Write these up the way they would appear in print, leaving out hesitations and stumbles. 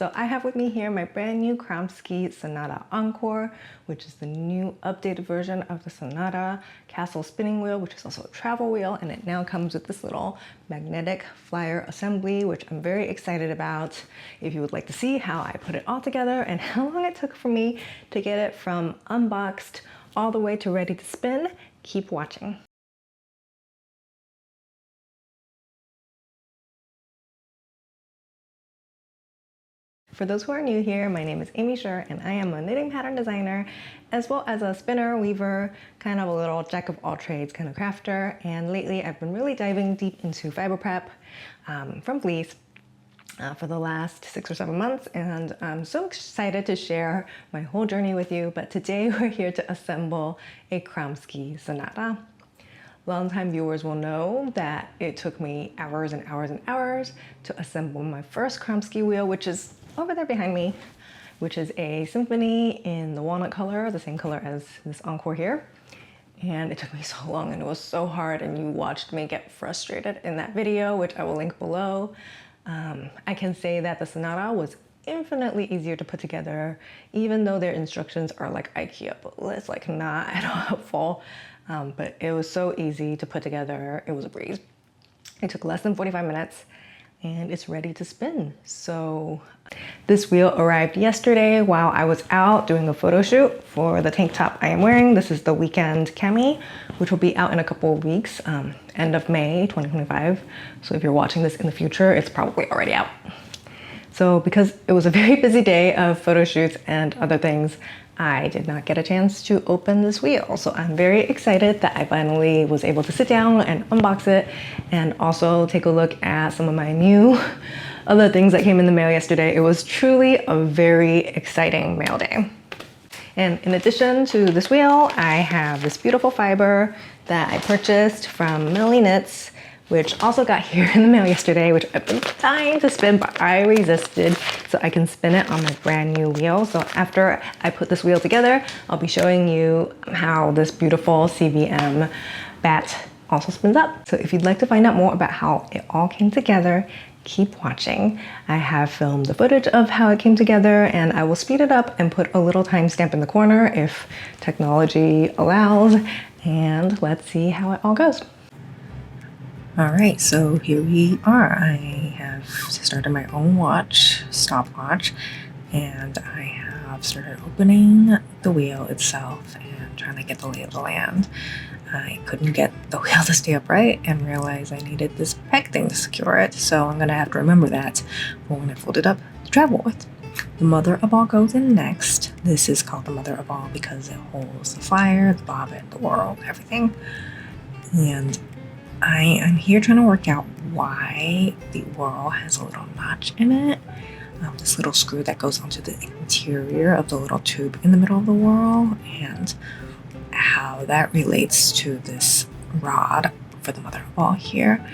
So I have with me here my brand new Kromski Sonata Encore, which is the new updated version of the Sonata Castle spinning wheel, which is also a travel wheel, and it now comes with this little magnetic flyer assembly, which I'm very excited about. If you would like to see how I put it all together and how long it took for me to get it from unboxed all the way to ready to spin, keep watching. For those who are new here, my name is Amy Scher and I am a knitting pattern designer as well as a spinner, weaver, kind of a little jack of all trades kind of crafter. And lately I've been really diving deep into fiber prep from fleece for the last 6 or 7 months, and I'm so excited to share my whole journey with you. But today we're here to assemble a Kromski Sonata. Longtime viewers will know that it took me hours and hours and hours to assemble my first Kromski wheel, which is over there behind me, which is a symphony in the walnut color, the same color as this Encore here. And it took me so long and it was so hard, and you watched me get frustrated in that video, which I will link below. I can say that the Sonata was infinitely easier to put together, even though their instructions are like IKEA booklets, like not at all helpful. But it was so easy to put together. It was a breeze. It took less than 45 minutes and it's ready to spin. So this wheel arrived yesterday while I was out doing a photo shoot for the tank top I am wearing. This is the Weekend Cami, which will be out in a couple of weeks, end of May 2025. So if you're watching this in the future, it's probably already out. So because it was a very busy day of photo shoots and other things, I did not get a chance to open this wheel. So I'm very excited that I finally was able to sit down and unbox it and also take a look at some of my new other things that came in the mail yesterday. It was truly a very exciting mail day. And in addition to this wheel, I have this beautiful fiber that I purchased from Melly Knits, which also got here in the mail yesterday, which I've been dying to spin, but I resisted so I can spin it on my brand new wheel. So after I put this wheel together, I'll be showing you how this beautiful CVM batt also spins up. So if you'd like to find out more about how it all came together, keep watching. I have filmed the footage of how it came together, and I will speed it up and put a little timestamp in the corner if technology allows, and let's see how it all goes. All right, so here we are. I have started my own stopwatch, and I have started opening the wheel itself and trying to get the lay of the land. I couldn't get the wheel to stay upright and realized I needed this peg thing to secure it, so I'm gonna have to remember that for when I fold it up to travel with. The mother of all goes in next. This is called the mother of all because it holds the flyer, the bobbin, the whorl, everything. And I am here trying to work out why the whorl has a little notch in it. This little screw that goes onto the interior of the little tube in the middle of the whorl, and how that relates to this rod for the mother of all here.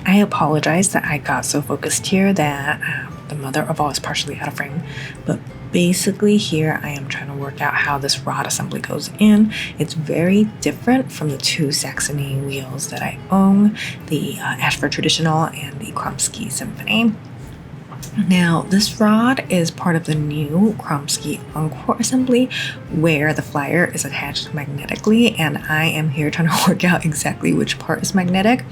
I apologize that I got so focused here that the mother of all is partially out of frame, but basically here I am trying to work out how this rod assembly goes in. It's very different from the two Saxony wheels that I own, the Ashford Traditional and the Kromski Symphony. Now, this rod is part of the new Kromski Encore assembly where the flyer is attached magnetically, and I am here trying to work out exactly which part is magnetic.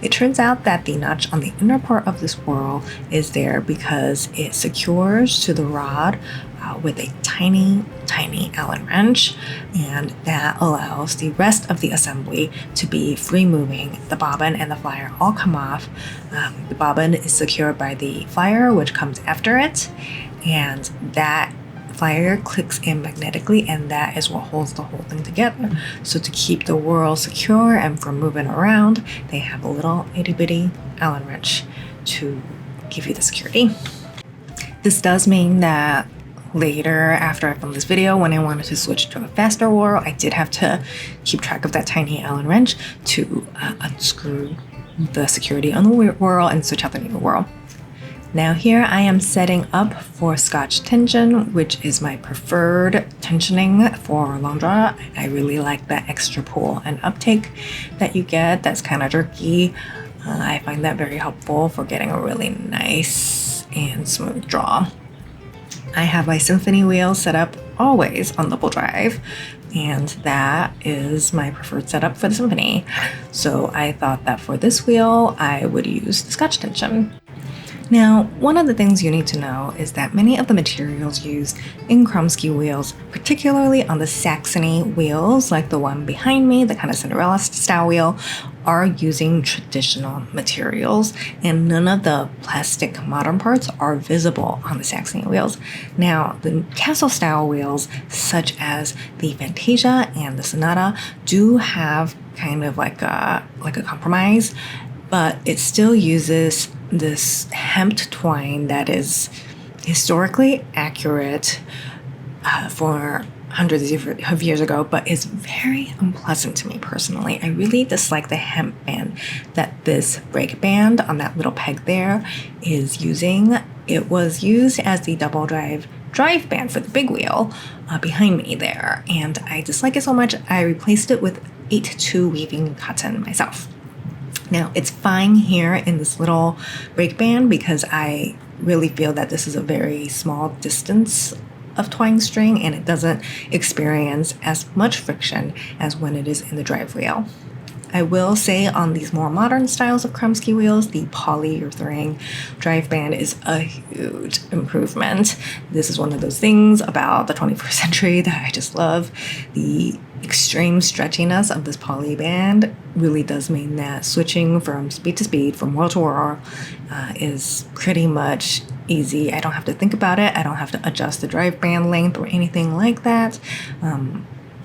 It turns out that the notch on the inner part of this whorl is there because it secures to the rod with a tiny Allen wrench, and that allows the rest of the assembly to be free moving. The bobbin and the flyer all come off. The bobbin is secured by the flyer, which comes after it, and that flyer clicks in magnetically, and that is what holds the whole thing together. So to keep the whorl secure and from moving around, they have a little itty bitty Allen wrench to give you the security. This does mean that later, after I filmed this video, when I wanted to switch to a faster whorl, I did have to keep track of that tiny Allen wrench to unscrew the security on the whorl and switch out the new whorl. Now here I am setting up for Scotch tension, which is my preferred tensioning for long draw. I really like that extra pull and uptake that you get. That's kind of jerky. I find that very helpful for getting a really nice and smooth draw. I have my symphony wheel set up always on double drive, and that is my preferred setup for the symphony. So I thought that for this wheel, I would use the Scotch tension. Now, one of the things you need to know is that many of the materials used in Kromski wheels, particularly on the Saxony wheels, like the one behind me, the kind of Cinderella style wheel, are using traditional materials, and none of the plastic modern parts are visible on the Saxony wheels. Now, the castle style wheels, such as the Fantasia and the Sonata, do have kind of like a compromise, but it still uses this hemp twine that is historically accurate for hundreds of years ago, but is very unpleasant to me personally. I really dislike the hemp band that this brake band on that little peg there is using. It was used as the double drive band for the big wheel behind me there, and I dislike it so much I replaced it with 8-2 weaving cotton myself. Now, it's fine here in this little brake band because I really feel that this is a very small distance of twine string and it doesn't experience as much friction as when it is in the drive wheel. I will say on these more modern styles of Kromski wheels, the polyurethane drive band is a huge improvement. This is one of those things about the 21st century that I just love. The extreme stretchiness of this poly band really does mean that switching from speed to speed, from whirl to whirl, is pretty much easy. I don't have to think about it. I don't have to adjust the drive band length or anything like that.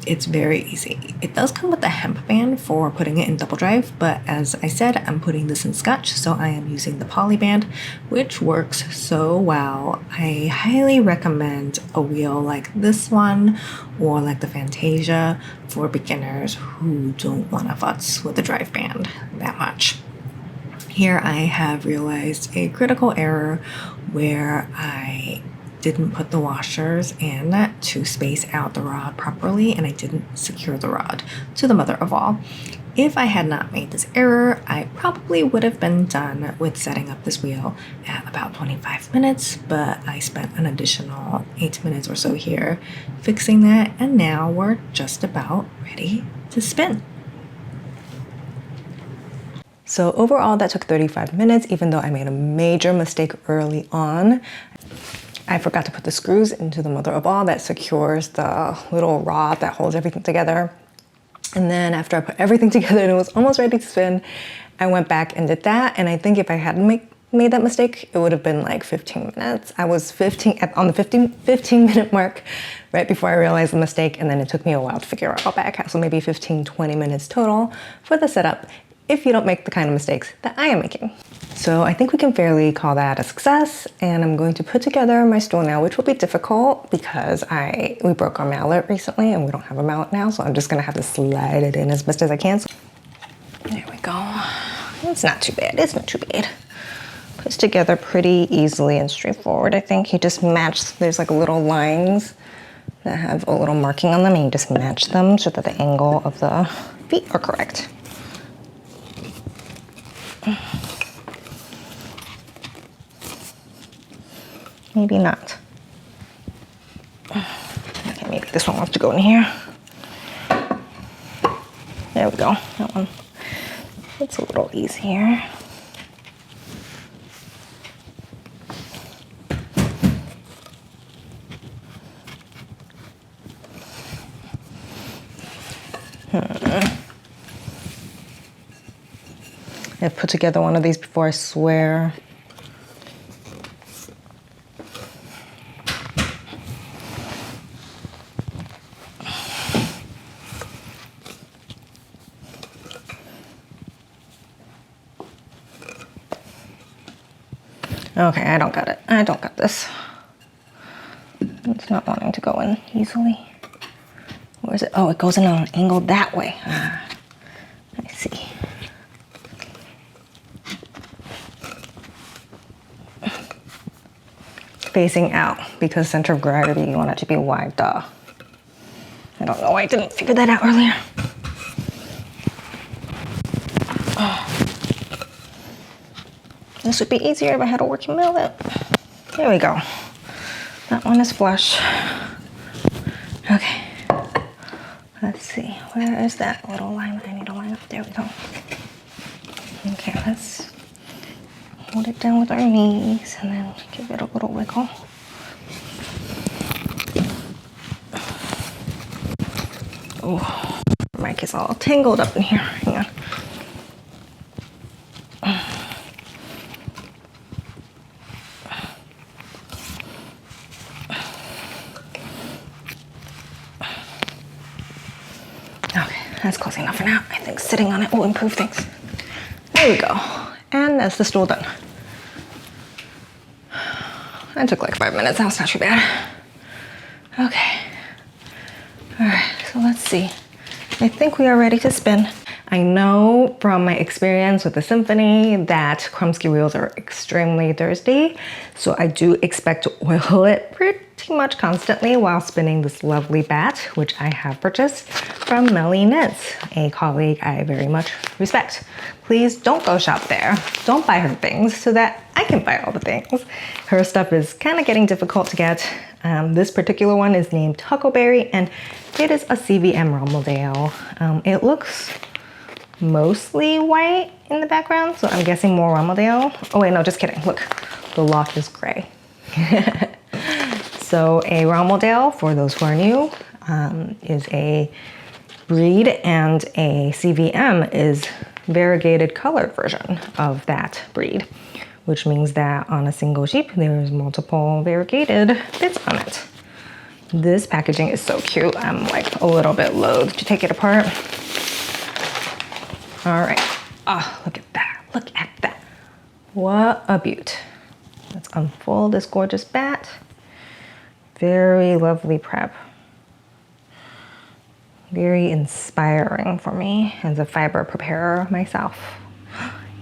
It's very easy. It does come with a hemp band for putting it in double drive, but as I said, I'm putting this in Scotch, so I am using the poly band, which works so well. I highly recommend a wheel like this one or like the Fantasia for beginners who don't want to futz with the drive band that much. Here I have realized a critical error where I didn't put the washers in to space out the rod properly, and I didn't secure the rod to the mother of all. If I had not made this error, I probably would have been done with setting up this wheel at about 25 minutes, but I spent an additional 8 minutes or so here fixing that, and now we're just about ready to spin. So overall, that took 35 minutes, even though I made a major mistake early on. I forgot to put the screws into the mother of all that secures the little rod that holds everything together. And then after I put everything together and it was almost ready to spin, I went back and did that. And I think if I hadn't made that mistake, it would have been like 15 minutes. I was on the 15 minute mark right before I realized the mistake. And then it took me a while to figure out back. So maybe 15-20 minutes total for the setup if you don't make the kind of mistakes that I am making. So I think we can fairly call that a success, and I'm going to put together my stool now, which will be difficult because we broke our mallet recently and we don't have a mallet now, so I'm just gonna have to slide it in as best as I can. So there we go. It's not too bad, it's not too bad. Puts together pretty easily and straightforward. I think you just match, there's like little lines that have a little marking on them, and you just match them so that the angle of the feet are correct. Maybe not. Okay, maybe this one wants to go in here. There we go, that one. It's a little easier. I've put together one of these before, I swear. Okay, I don't got it. I don't got this. It's not wanting to go in easily. Where is it? Oh, it goes in on an angle that way. Ah, I see. Facing out, because center of gravity, you want it to be wide. Duh. I don't know why I didn't figure that out earlier. This would be easier if I had a working mallet. There we go. That one is flush. Okay. Let's see. Where is that little line I need to line up? There we go. Okay, let's hold it down with our knees and then give it a little wiggle. Oh, my mic is all tangled up in here. Hang on. Okay, that's close enough for now. I think sitting on it will improve things. There we go. And that's the stool done. That took like 5 minutes. That was not too bad. Okay. All right, so let's see. I think we are ready to spin. I know from my experience with the symphony that Kromski reels are extremely thirsty, so I do expect to oil it pretty much constantly while spinning this lovely batt, which I have purchased from Melly Knits, a colleague I very much respect. Please don't go shop there. Don't buy her things so that I can buy all the things. Her stuff is kind of getting difficult to get. This particular one is named Huckleberry, and it is a CVM Romeldale. It looks mostly white in the background, so I'm guessing more Romeldale. Oh wait, no, just kidding. Look, the loft is gray. So a Romeldale, for those who are new, is a breed, and a CVM is variegated colored version of that breed, which means that on a single sheep, there's multiple variegated bits on it. This packaging is so cute. I'm like a little bit loath to take it apart. All right. Oh, look at that. Look at that. What a beaut. Let's unfold this gorgeous batt. Very lovely prep. Very inspiring for me as a fiber preparer myself.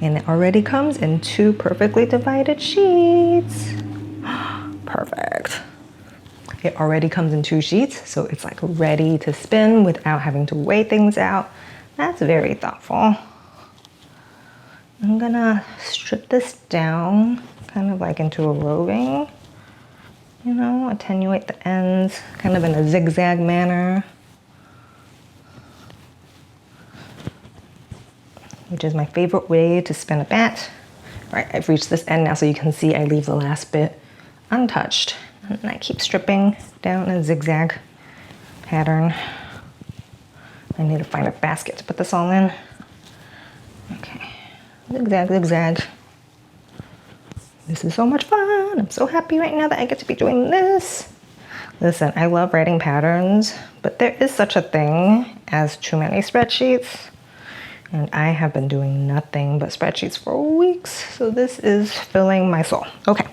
And it already comes in 2 perfectly divided sheets. Perfect. It already comes in 2 sheets, so it's like ready to spin without having to weigh things out. That's very thoughtful. I'm gonna strip this down, kind of like into a roving, you know, attenuate the ends, kind of in a zigzag manner, which is my favorite way to spin a batt. All right, I've reached this end now, so you can see I leave the last bit untouched. And I keep stripping down in a zigzag pattern. I need to find a basket to put this all in. Okay, zigzag, zigzag. This is so much fun. I'm so happy right now that I get to be doing this. Listen, I love writing patterns, but there is such a thing as too many spreadsheets. And I have been doing nothing but spreadsheets for weeks, so this is filling my soul. Okay,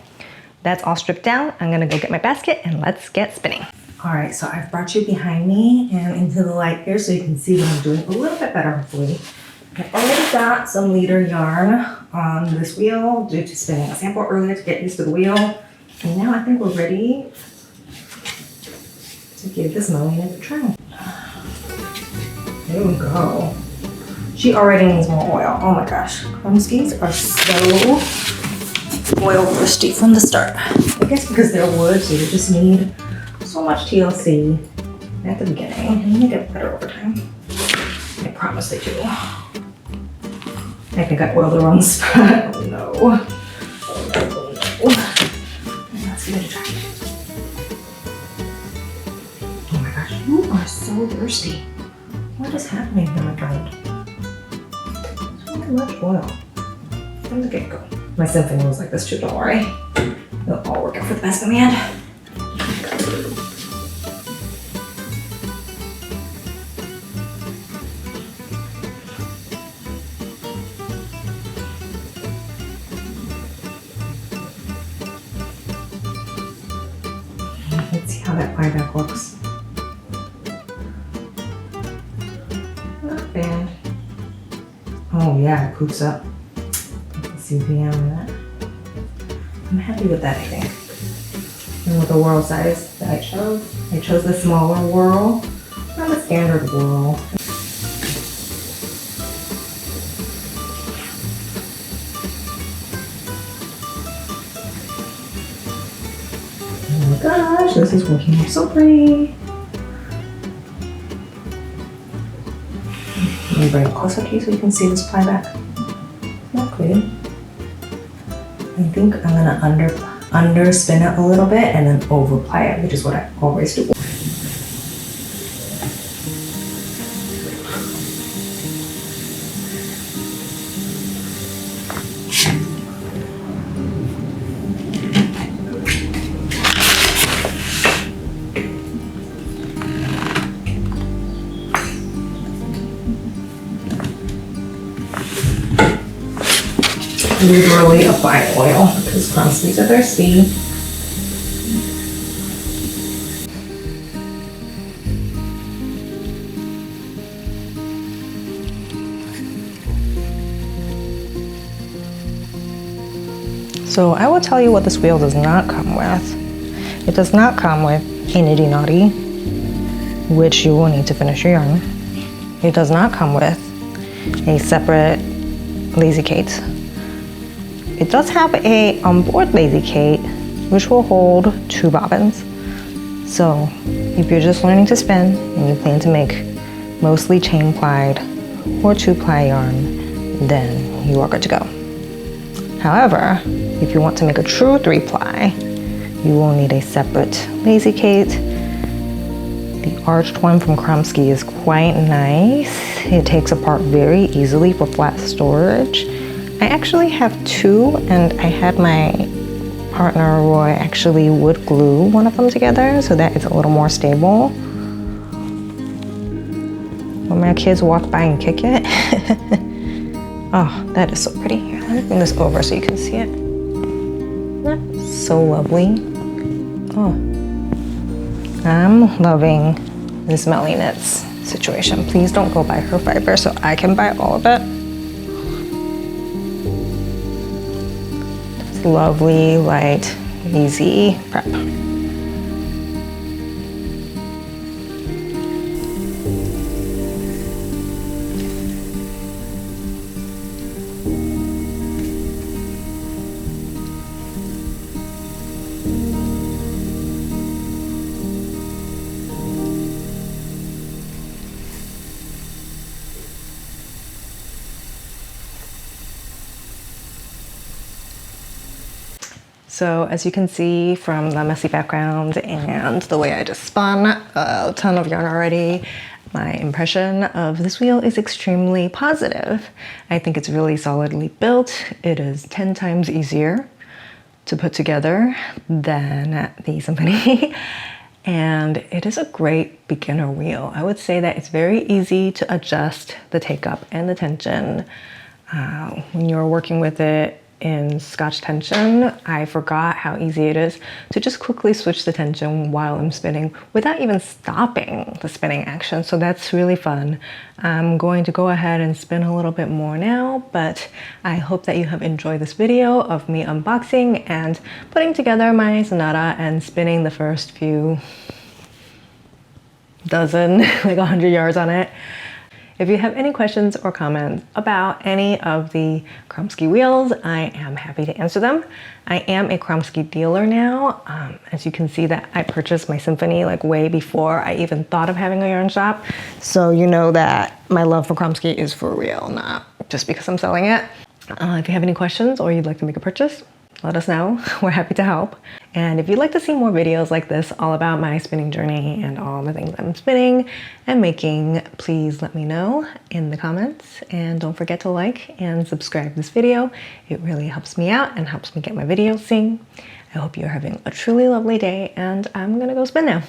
that's all stripped down. I'm gonna go get my basket and let's get spinning. All right, so I've brought you behind me and into the light here so you can see what I'm doing a little bit better, hopefully. I've already got some leader yarn on this wheel due to spinning a sample earlier to get used to the wheel. And now I think we're ready to give this Melly Knits a try. There we go. She already needs more oil. Oh my gosh. Kromskis are so oil thirsty from the start. I guess because they're wood, so they just need so much TLC at the beginning. And they get better over time. I promise they do. I think I oiled the wrong spot. Oh no. Oh no, oh no. Let's give it a try. Oh my gosh, you are so thirsty. What is happening here, my friend? Too much oil from the get-go. My symphony was like this too, don't worry. It'll all work out for the best in the end. Let's see how that pieback looks. Not bad. Oh yeah, it poops up. CPM in that. I'm happy with that, I think. And with the whorl size that I chose the smaller whorl, not the standard whorl. gosh, this is working out so pretty. Let me bring it closer to you so you can see this ply back. Not good. I think I'm gonna under spin it a little bit and then over ply it, which is what I always do. Literally apply oil because Kromskis are thirsty. So I will tell you what this wheel does not come with. It does not come with a niddy noddy, which you will need to finish your yarn. It does not come with a separate lazy Kate. It does have a onboard lazy Kate, which will hold 2 bobbins. So if you're just learning to spin and you plan to make mostly chain plied or 2-ply yarn, then you are good to go. However, if you want to make a true 3-ply, you will need a separate lazy Kate. The arched one from Kromski is quite nice. It takes apart very easily for flat storage. I actually have 2, and I had my partner Roy actually wood glue one of them together so that it's a little more stable. When my kids walk by and kick it. Oh, that is so pretty. Here, let me bring this over so you can see it. That's so lovely. Oh, I'm loving this Melly Knits situation. Please don't go buy her fiber so I can buy all of it. Lovely, light, easy prep. So as you can see from the messy background and the way I just spun a ton of yarn already, my impression of this wheel is extremely positive. I think it's really solidly built. It is 10 times easier to put together than the Symphony. And it is a great beginner wheel. I would say that it's very easy to adjust the take up and the tension. When you're working with it in Scotch tension, I forgot how easy it is to just quickly switch the tension while I'm spinning without even stopping the spinning action. So that's really fun. I'm going to go ahead and spin a little bit more now, but I hope that you have enjoyed this video of me unboxing and putting together my Sonata and spinning the first few dozen, like 100 yards on it. If you have any questions or comments about any of the Kromski wheels, I am happy to answer them. I am a Kromski dealer now. As you can see that I purchased my Symphony like way before I even thought of having a yarn shop. So you know that my love for Kromski is for real, not just because I'm selling it. If you have any questions or you'd like to make a purchase, let us know. We're happy to help. And if you'd like to see more videos like this all about my spinning journey and all the things I'm spinning and making, please let me know in the comments. And don't forget to like and subscribe this video. It really helps me out and helps me get my videos seen. I hope you're having a truly lovely day, and I'm gonna go spin now.